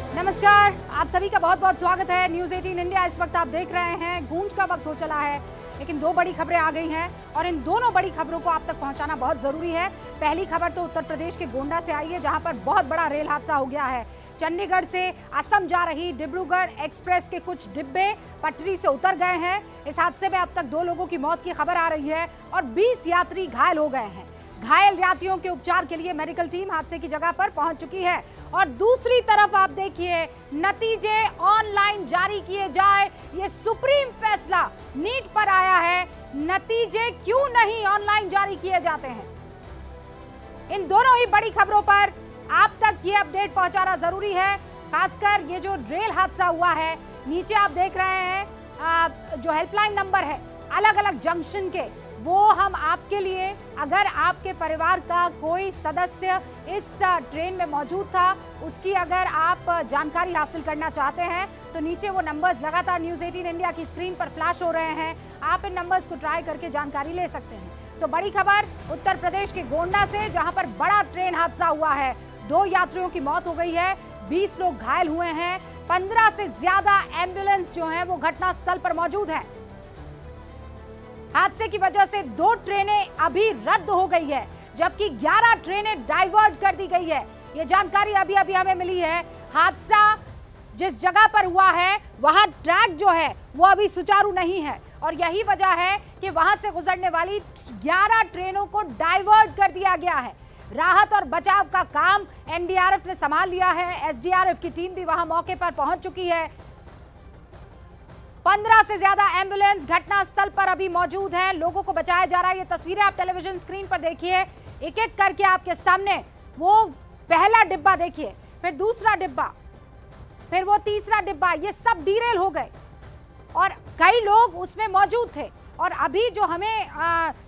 नमस्कार, आप सभी का बहुत बहुत स्वागत है न्यूज़ 18 इंडिया। इस वक्त आप देख रहे हैं गूंज का वक्त हो चला है, लेकिन दो बड़ी खबरें आ गई हैं और इन दोनों बड़ी खबरों को आप तक पहुंचाना बहुत जरूरी है। पहली खबर तो उत्तर प्रदेश के गोंडा से आई है, जहां पर बहुत बड़ा रेल हादसा हो गया है। चंडीगढ़ से असम जा रही डिब्रूगढ़ एक्सप्रेस के कुछ डिब्बे पटरी से उतर गए हैं। इस हादसे में अब तक 2 लोगों की मौत की खबर आ रही है और 20 यात्री घायल हो गए हैं। घायल यात्रियों के उपचार के लिए मेडिकल टीम हादसे की जगह पर पहुंच चुकी है। और दूसरी तरफ आप देखिए, नतीजे ऑनलाइन जारी किए जाए, ये सुप्रीम फैसला नीट पर आया है। नतीजे क्यों नहीं ऑनलाइन जारी किए जाते हैं? इन दोनों ही बड़ी खबरों पर आप तक ये अपडेट पहुंचाना जरूरी है। खासकर ये जो रेल हादसा हुआ है, नीचे आप देख रहे हैं जो हेल्पलाइन नंबर है अलग अलग जंक्शन के, वो हम आपके लिए, अगर आपके परिवार का कोई सदस्य इस ट्रेन में मौजूद था, उसकी अगर आप जानकारी हासिल करना चाहते हैं तो नीचे वो नंबर्स लगातार न्यूज़ 18 इंडिया की स्क्रीन पर फ्लैश हो रहे हैं। आप इन नंबर्स को ट्राई करके जानकारी ले सकते हैं। तो बड़ी खबर उत्तर प्रदेश के गोंडा से, जहां पर बड़ा ट्रेन हादसा हुआ है। 2 यात्रियों की मौत हो गई है, 20 लोग घायल हुए हैं। 15 से ज्यादा एम्बुलेंस जो है वो घटनास्थल पर मौजूद है। हादसे की वजह से 2 ट्रेनें अभी रद्द हो गई है, जबकि 11 ट्रेनें डाइवर्ट कर दी गई है। ये जानकारी अभी अभी हमें मिली है। हादसा जिस जगह पर हुआ है वहां ट्रैक जो है वो अभी सुचारू नहीं है और यही वजह है कि वहां से गुजरने वाली 11 ट्रेनों को डाइवर्ट कर दिया गया है। राहत और बचाव का काम एनडीआरएफ ने संभाल लिया है। एसडीआरएफ की टीम भी वहां मौके पर पहुंच चुकी है। 15 से ज्यादा एम्बुलेंस घटनास्थल पर अभी मौजूद हैं, लोगों को बचाया जा रहा है। ये तस्वीरें आप टेलीविजन स्क्रीन पर देखिए, एक एक करके आपके सामने। वो पहला डिब्बा देखिए, फिर दूसरा डिब्बा, फिर वो तीसरा डिब्बा, ये सब डीरेल हो गए और कई लोग उसमें मौजूद थे। और अभी जो हमें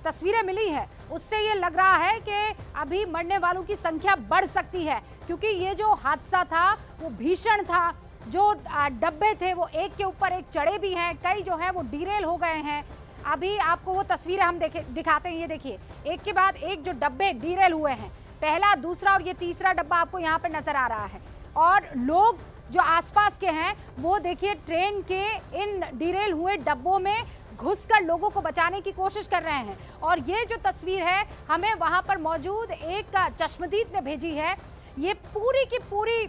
तस्वीरें मिली है उससे ये लग रहा है कि अभी मरने वालों की संख्या बढ़ सकती है, क्योंकि ये जो हादसा था वो भीषण था। जो डब्बे थे वो एक के ऊपर एक चढ़े भी हैं, कई जो है वो डीरेल हो गए हैं। अभी आपको वो तस्वीरें हम दिखाते हैं। ये देखिए, एक के बाद एक जो डब्बे डीरेल हुए हैं, पहला, दूसरा और ये तीसरा डब्बा आपको यहाँ पे नजर आ रहा है। और लोग जो आसपास के हैं वो देखिए ट्रेन के इन डीरेल हुए डब्बों में घुसकर लोगों को बचाने की कोशिश कर रहे हैं। और ये जो तस्वीर है हमें वहां पर मौजूद एक चश्मदीद ने भेजी है। ये पूरी की पूरी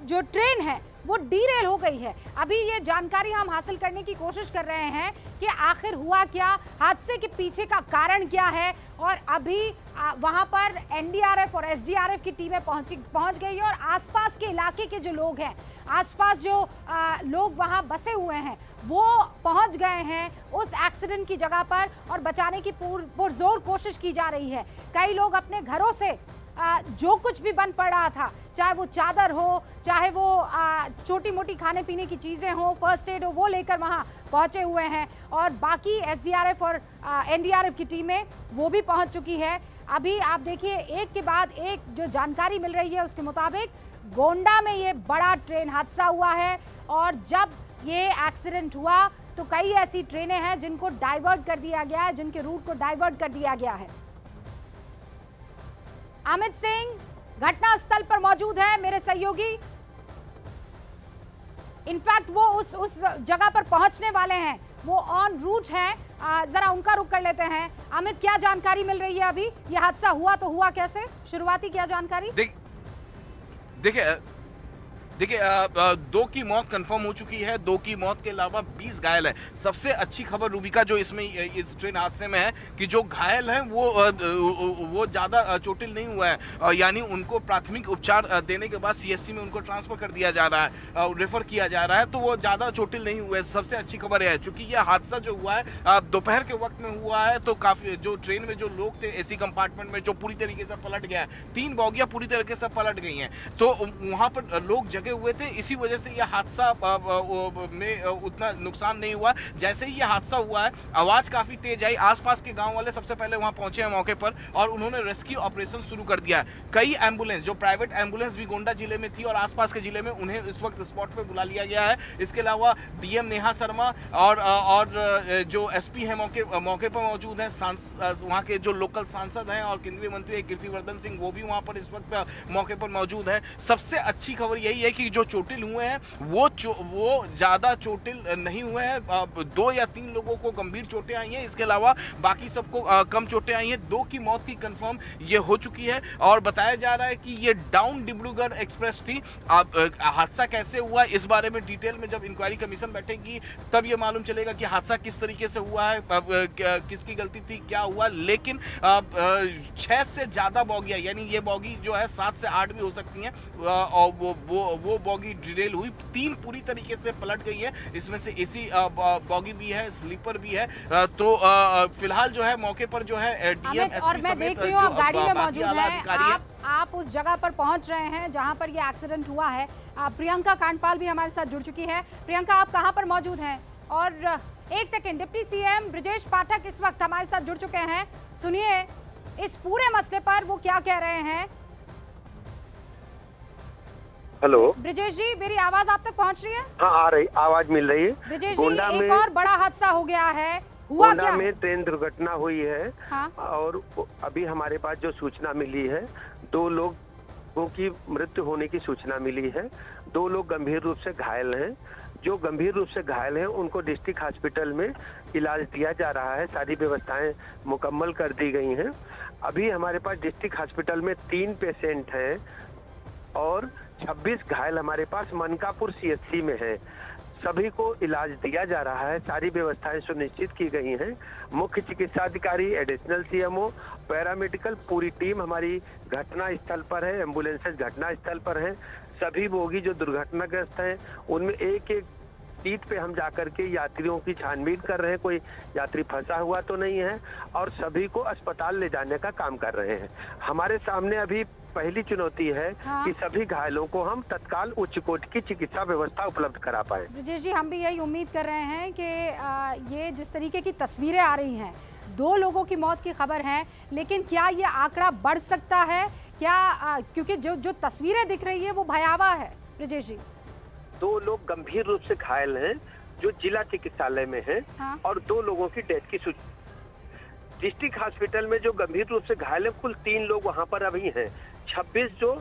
जो ट्रेन है वो डीरेल हो गई है। अभी ये जानकारी हम हासिल करने की कोशिश कर रहे हैं कि आखिर हुआ क्या, हादसे के पीछे का कारण क्या है। और अभी वहां पर एनडीआरएफ और एसडीआरएफ की टीमें पहुंच गई है और आसपास के इलाके के जो लोग हैं, आसपास जो लोग वहां बसे हुए हैं, वो पहुंच गए हैं उस एक्सीडेंट की जगह पर और बचाने की पुरजोर कोशिश की जा रही है। कई लोग अपने घरों से जो कुछ भी बन पड़ रहा था, चाहे वो चादर हो, चाहे वो छोटी मोटी खाने पीने की चीज़ें हो, फर्स्ट एड हो, वो लेकर वहाँ पहुँचे हुए हैं। और बाकी एसडीआरएफ और एनडीआरएफ की टीमें वो भी पहुँच चुकी है। अभी आप देखिए, एक के बाद एक जो जानकारी मिल रही है उसके मुताबिक गोंडा में ये बड़ा ट्रेन हादसा हुआ है। और जब ये एक्सीडेंट हुआ तो कई ऐसी ट्रेनें हैं जिनको डाइवर्ट कर दिया गया है, जिनके रूट को डाइवर्ट कर दिया गया है। अमित सिंह घटनास्थल पर मौजूद है, मेरे सहयोगी। इनफैक्ट वो उस जगह पर पहुंचने वाले हैं, वो ऑन रूट हैं। जरा उनका रुख कर लेते हैं। अमित, क्या जानकारी मिल रही है अभी? ये हादसा हुआ तो हुआ कैसे? शुरुआती क्या जानकारी? देखिए 2 की मौत कंफर्म हो चुकी है। 2 की मौत के अलावा 20 घायल है। सबसे अच्छी खबर रूबिका जो इसमें इस ट्रेन हादसे में है कि जो घायल हैं वो ज़्यादा चोटिल नहीं हुआ है, यानी उनको प्राथमिक उपचार देने के बाद सीएससी में उनको ट्रांसफर कर दिया जा रहा है, रेफर किया जा रहा है, तो वो ज़्यादा चोटिल नहीं हुए। सबसे अच्छी खबर है चूँकि यह हादसा जो हुआ है दोपहर के वक्त में हुआ है, तो काफ़ी जो ट्रेन में जो लोग थे एसी कंपार्टमेंट में, जो पूरी तरीके से पलट गया है। 3 बोगियाँ पूरी तरीके से पलट गई हैं, तो वहाँ पर लोग जगह हुए थे। इसी वजह से यह हादसा में उतना नुकसान नहीं हुआ। जैसे ही यह हादसा हुआ है, आवाज काफी तेज आई। आसपास के गांव वाले सबसे पहले वहां पहुंचे हैं मौके पर और उन्होंने रेस्क्यू ऑपरेशन शुरू कर दिया है। कई एम्बुलेंस, जो प्राइवेट एम्बुलेंस भी गोंडा जिले में थी और आसपास के जिले में, उन्हें इस वक्त स्पॉट पे बुला लिया गया है। इसके अलावा डीएम नेहा शर्मा और जो एसपी है मौके पर मौजूद है। वहाँ के जो लोकल सांसद हैं और केंद्रीय मंत्री कीर्तिवर्धन सिंह, वो भी वहाँ पर इस वक्त मौके पर मौजूद है। सबसे अच्छी खबर यही है कि जो चोटिल हुए हैं वो ज़्यादा चोटिल नहीं हुए हैं। 2 या 3 लोगों को गंभीर चोटें आई हैं, इसके अलावा बाकी सबको कम चोटें आई हैं। 2 की मौत की कंफर्म ये हो चुकी है और बताया जा रहा है कि ये डाउन डिब्रूगढ़ एक्सप्रेस थी। हादसा कैसे हुआ इस बारे में डिटेल में जब इंक्वायरी कमीशन बैठेगी तब ये मालूम चलेगा कि हादसा किस तरीके से हुआ है, किसकी गलती थी, क्या हुआ। लेकिन 6 से ज़्यादा बॉगियाँ, यानी ये बॉगी जो है 7 से 8 भी हो सकती हैं, और वो बॉगी डिरेल हुई। 3 पूरी तरीके से पलट गई है, इसमें से एसी बॉगी भी है, स्लीपर भी है। तो फिलहाल जो है मौके पर जो है डीएम और मैं देख रही हूँ आप गाड़ी में मौजूद हैं, आप उस जगह पर पहुंच रहे हैं जहां पर ये एक्सीडेंट हुआ है। प्रियंका कांडपाल भी हमारे साथ जुड़ चुकी है। प्रियंका, आप कहां पर मौजूद हैं? और एक second, deputy CM Brajesh Pathak इस वक्त हमारे साथ जुड़ चुके हैं। सुनिए इस पूरे मसले पर वो क्या कह रहे हैं। हेलो ब्रजेश जी, मेरी आवाज आप तक पहुंच रही है? हाँ, आ रही, आवाज मिल रही है। ब्रजेश जी, एक और बड़ा हादसा हो गया है, हुआ क्या? में ट्रेन दुर्घटना हुई है। हाँ? और अभी हमारे पास जो सूचना मिली है, 2 लोगों की मृत्यु होने की सूचना मिली है। 2 लोग गंभीर रूप से घायल हैं। जो गंभीर रूप से घायल हैं उनको डिस्ट्रिक्ट हॉस्पिटल में इलाज दिया जा रहा है। सारी व्यवस्थाएं मुकम्मल कर दी गई हैं। अभी हमारे पास डिस्ट्रिक्ट हॉस्पिटल में 3 पेशेंट हैं और 26 घायल हमारे पास मनकापुर सीएचसी में है। सभी को इलाज दिया जा रहा है। सारी व्यवस्थाएं सुनिश्चित की गई हैं। मुख्य चिकित्सा अधिकारी, एडिशनल सीएमओ, पैरामेडिकल पूरी टीम हमारी घटना स्थल पर है। एम्बुलेंसेज घटना स्थल पर हैं। सभी बोगी जो दुर्घटनाग्रस्त हैं उनमें एक एक सीट पे हम जाकर के यात्रियों की छानबीन कर रहे हैं, कोई यात्री फंसा हुआ तो नहीं है, और सभी को अस्पताल ले जाने का काम कर रहे हैं। हमारे सामने अभी पहली चुनौती है कि सभी घायलों को हम तत्काल उच्च कोटि की चिकित्सा व्यवस्था उपलब्ध करा पाए। ब्रजेश जी, हम भी यही उम्मीद कर रहे हैं कि ये जिस तरीके की तस्वीरें आ रही हैं, 2 लोगों की मौत की खबर है, लेकिन क्या ये आंकड़ा बढ़ सकता है क्या? क्योंकि जो तस्वीरें दिख रही है वो भयावह है। ब्रजेश जी, 2 लोग गंभीर रूप से घायल हैं जो जिला चिकित्सालय में हैं। हाँ? और 2 लोगों की डेथ की सूचना। डिस्ट्रिक्ट हॉस्पिटल में जो गंभीर रूप से घायल हैं कुल 3 लोग वहां पर अभी हैं। 26 जो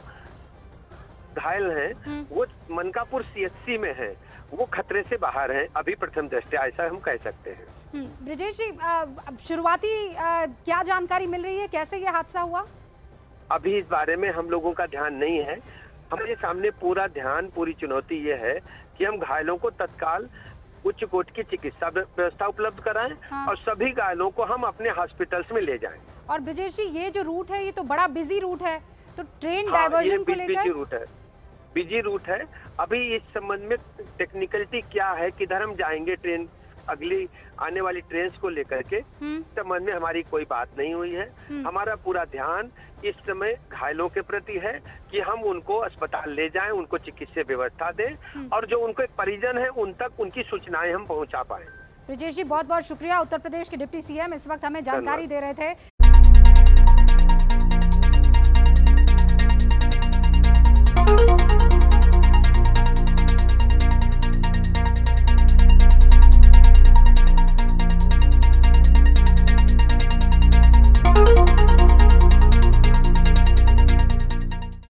घायल हैं वो मनकापुर सीएचसी में हैं। वो खतरे से बाहर हैं अभी प्रथम दृष्टया, ऐसा हम कह सकते हैं। ब्रजेश जी, शुरुआती क्या जानकारी मिल रही है, कैसे ये हादसा हुआ? अभी इस बारे में हम लोगों का ध्यान नहीं है। हमारे सामने पूरा ध्यान, पूरी चुनौती ये है कि हम घायलों को तत्काल उच्च कोटि की चिकित्सा व्यवस्था उपलब्ध कराएं। हाँ? और सभी घायलों को हम अपने हॉस्पिटल्स में ले जाएं। और ब्रजेश जी, ये जो रूट है ये तो बड़ा बिजी रूट है, तो ट्रेन डाइवर्जन को लेकर बिजी रूट है। अभी इस संबंध में टेक्निकलिटी क्या है, किधर हम जाएंगे ट्रेन, अगली आने वाली ट्रेन को लेकर के संबंध में हमारी कोई बात नहीं हुई है। हमारा पूरा ध्यान इस समय घायलों के प्रति है कि हम उनको अस्पताल ले जाएं, उनको चिकित्सा व्यवस्था दें, और जो उनको परिजन है उन तक उनकी सूचनाएं हम पहुंचा पाएं। ब्रजेश जी, बहुत बहुत शुक्रिया। उत्तर प्रदेश के डिप्टी सीएम इस वक्त हमें जानकारी दे रहे थे।